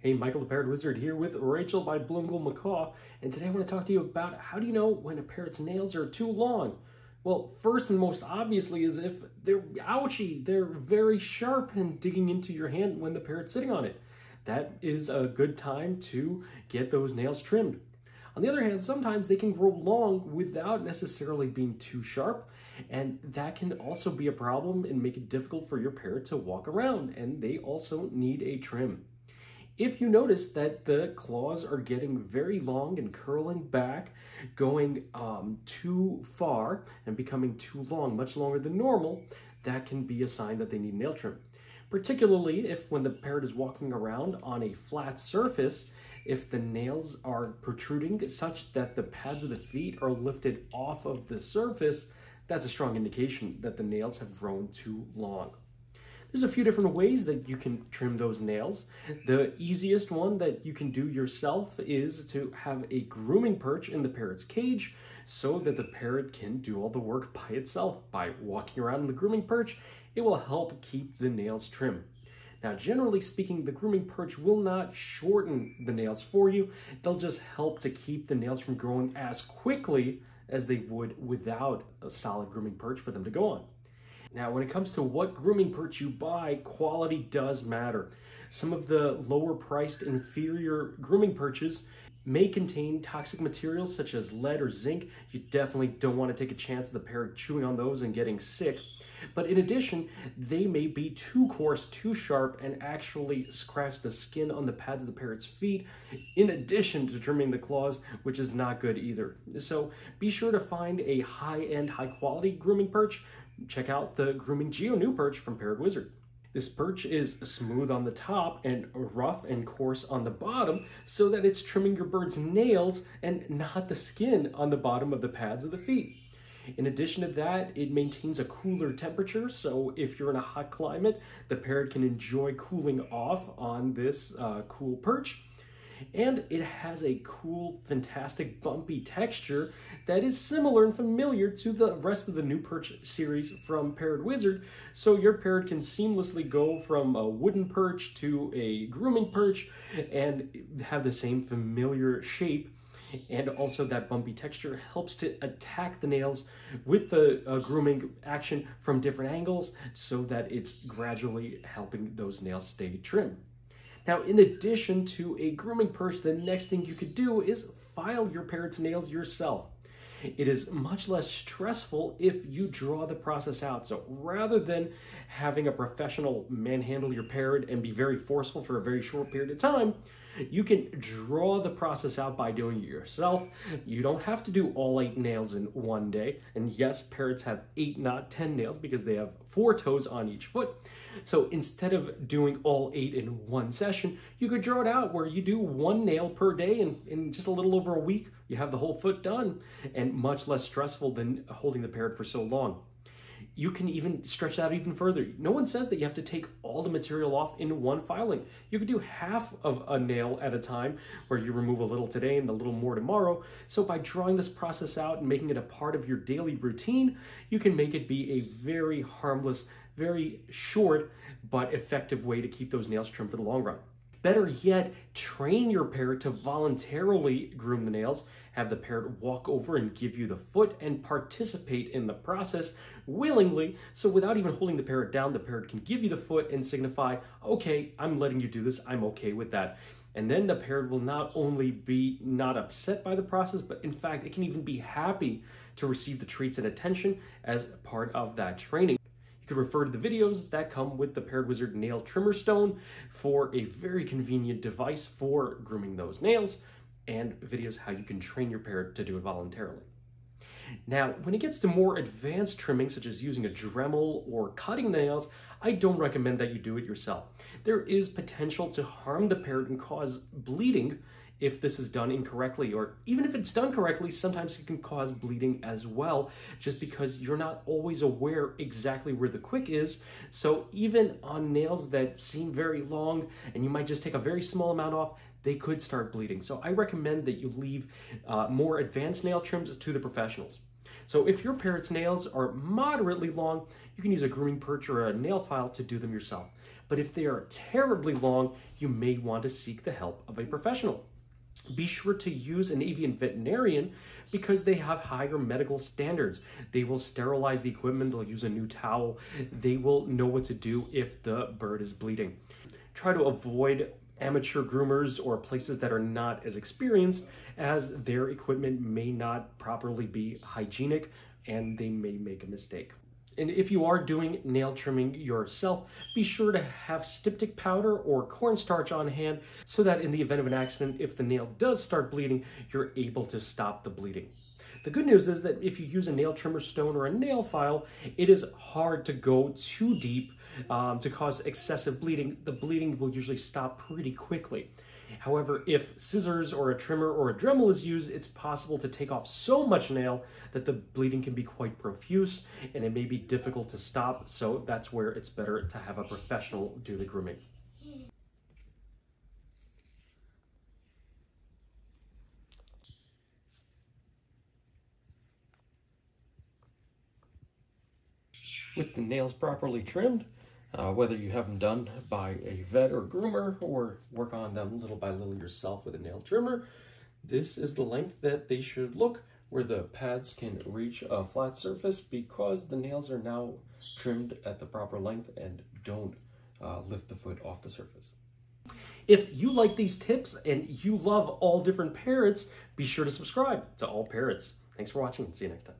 Hey, Michael the Parrot Wizard here with Rachel by Bloomgle Macaw, and today I want to talk to you about how do you know when a parrot's nails are too long? Well, first and most obviously is if they're ouchy, they're very sharp and digging into your hand when the parrot's sitting on it. That is a good time to get those nails trimmed. On the other hand, sometimes they can grow long without necessarily being too sharp, and that can also be a problem and make it difficult for your parrot to walk around, and they also need a trim. If you notice that the claws are getting very long and curling back, going too far and becoming too long, much longer than normal, that can be a sign that they need nail trim. Particularly if when the parrot is walking around on a flat surface, if the nails are protruding such that the pads of the feet are lifted off of the surface, that's a strong indication that the nails have grown too long. There's a few different ways that you can trim those nails. The easiest one that you can do yourself is to have a grooming perch in the parrot's cage so that the parrot can do all the work by itself. By walking around in the grooming perch, it will help keep the nails trim. Now, generally speaking, the grooming perch will not shorten the nails for you. They'll just help to keep the nails from growing as quickly as they would without a solid grooming perch for them to go on. Now, when it comes to what grooming perch you buy, quality does matter. Some of the lower priced inferior grooming perches may contain toxic materials such as lead or zinc. You definitely don't want to take a chance of the parrot chewing on those and getting sick. But in addition, they may be too coarse, too sharp, and actually scratch the skin on the pads of the parrot's feet, in addition to trimming the claws, which is not good either. So be sure to find a high-end, high-quality grooming perch. Check out the Grooming Geo New perch from Parrot Wizard. This perch is smooth on the top and rough and coarse on the bottom so that it's trimming your bird's nails and not the skin on the bottom of the pads of the feet. In addition to that, it maintains a cooler temperature, so if you're in a hot climate, the parrot can enjoy cooling off on this cool perch. And it has a cool, fantastic, bumpy texture that is similar and familiar to the rest of the New Perch series from Parrot Wizard, so your parrot can seamlessly go from a wooden perch to a grooming perch and have the same familiar shape. And also that bumpy texture helps to attack the nails with the grooming action from different angles so that it's gradually helping those nails stay trim. Now, in addition to a grooming perch, the next thing you could do is file your parrot's nails yourself. It is much less stressful if you draw the process out. So rather than having a professional manhandle your parrot and be very forceful for a very short period of time, you can draw the process out by doing it yourself. You don't have to do all 8 nails in one day. And yes, parrots have 8, not 10 nails because they have 4 toes on each foot. So instead of doing all 8 in one session, you could draw it out where you do 1 nail per day, and in just a little over a week, you have the whole foot done, and much less stressful than holding the parrot for so long. You can even stretch that even further. No one says that you have to take all the material off in one filing. You could do half of a nail at a time where you remove a little today and a little more tomorrow. So by drawing this process out and making it a part of your daily routine, you can make it be a very harmless, very short, but effective way to keep those nails trimmed for the long run. Better yet, train your parrot to voluntarily groom the nails. Have the parrot walk over and give you the foot and participate in the process willingly. So without even holding the parrot down, the parrot can give you the foot and signify, okay, I'm letting you do this. I'm okay with that. And then the parrot will not only be not upset by the process, but in fact, it can even be happy to receive the treats and attention as part of that training. You can refer to the videos that come with the Parrot Wizard Nail Trimmer Stone for a very convenient device for grooming those nails, and videos how you can train your parrot to do it voluntarily. Now, when it gets to more advanced trimming, such as using a Dremel or cutting nails, I don't recommend that you do it yourself. There is potential to harm the parrot and cause bleeding if this is done incorrectly, or even if it's done correctly, sometimes it can cause bleeding as well, just because you're not always aware exactly where the quick is. So even on nails that seem very long and you might just take a very small amount off, they could start bleeding. So I recommend that you leave more advanced nail trims to the professionals. So if your parrot's nails are moderately long, you can use a grooming perch or a nail file to do them yourself. but if they are terribly long, you may want to seek the help of a professional. Be sure to use an avian veterinarian because they have higher medical standards. They will sterilize the equipment, they'll use a new towel, they will know what to do if the bird is bleeding. Try to avoid amateur groomers or places that are not as experienced, as their equipment may not properly be hygienic and they may make a mistake. And if you are doing nail trimming yourself, be sure to have styptic powder or cornstarch on hand so that in the event of an accident, if the nail does start bleeding, you're able to stop the bleeding. The good news is that if you use a nail trimmer stone or a nail file, it is hard to go too deep to cause excessive bleeding. The bleeding will usually stop pretty quickly. However, if scissors or a trimmer or a Dremel is used, it's possible to take off so much nail that the bleeding can be quite profuse and it may be difficult to stop. So that's where it's better to have a professional do the grooming. With the nails properly trimmed, whether you have them done by a vet or groomer or work on them little by little yourself with a nail trimmer, this is the length that they should look, where the pads can reach a flat surface because the nails are now trimmed at the proper length and don't lift the foot off the surface. If you like these tips and you love all different parrots, be sure to subscribe to All Parrots. Thanks for watching and see you next time.